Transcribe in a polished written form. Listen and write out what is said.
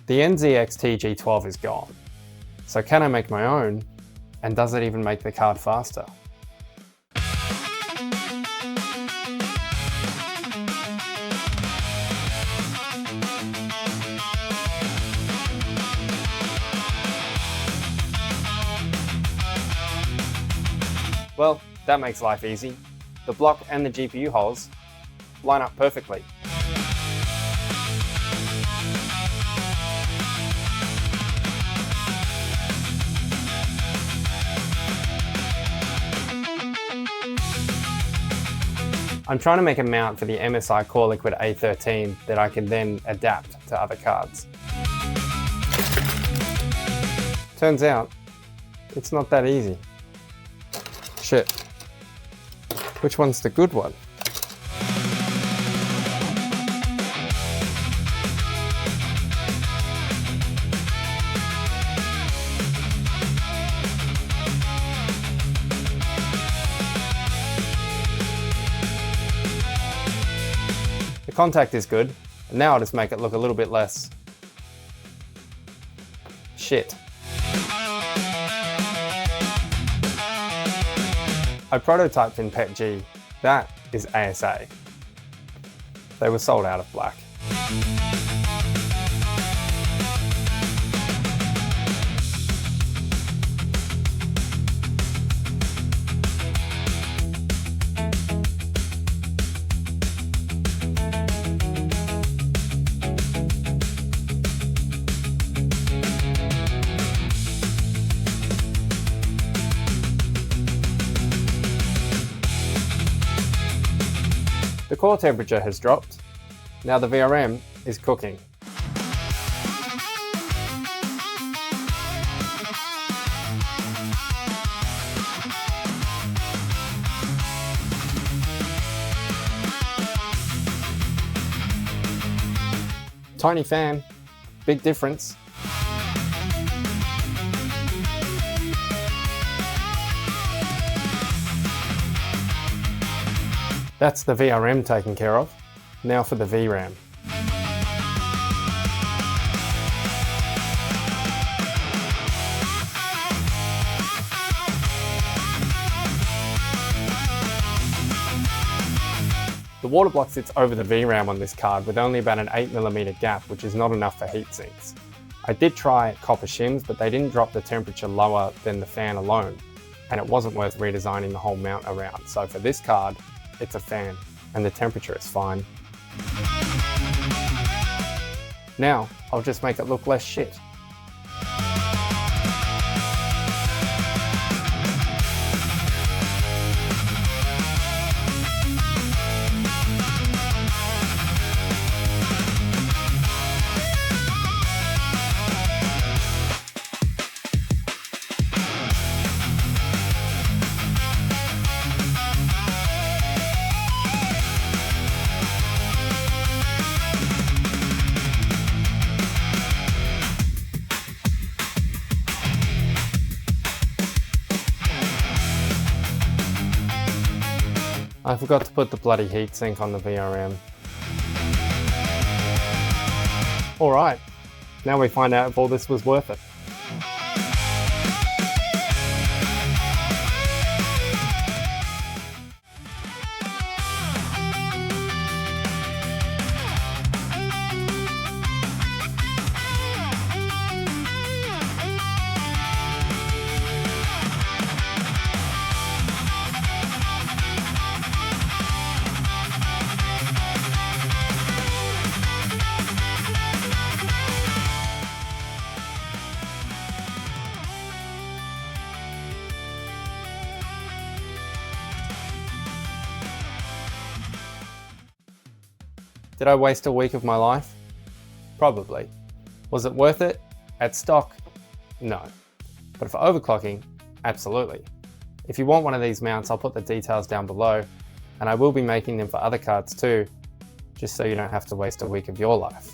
The NZXT G12 is gone. So can I make my own? And does it even make the card faster? Well, that makes life easy. The block and the GPU holes line up perfectly. I'm trying to make a mount for the MSI Core Liquid A13 that I can then adapt to other cards. Turns out, it's not that easy. Shit. Which one's the good one? The contact is good, and now I'll just make it look a little bit less shit. I prototyped in PETG. That is ASA. They were sold out of black. The core temperature has dropped. Now the VRM is cooking. Tiny fan, big difference. That's the VRM taken care of. Now for the VRAM. The water block sits over the VRAM on this card with only about an 8mm gap, which is not enough for heat sinks. I did try copper shims, but they didn't drop the temperature lower than the fan alone, and it wasn't worth redesigning the whole mount around. So for this card, it's a fan, and the temperature is fine. Now, I'll just make it look less shit. I forgot to put the bloody heatsink on the VRM. Alright, now we find out if all this was worth it. Did I waste a week of my life? Probably. Was it worth it? At stock? No. But for overclocking, absolutely. If you want one of these mounts, I'll put the details down below, and I will be making them for other cards too, just so you don't have to waste a week of your life.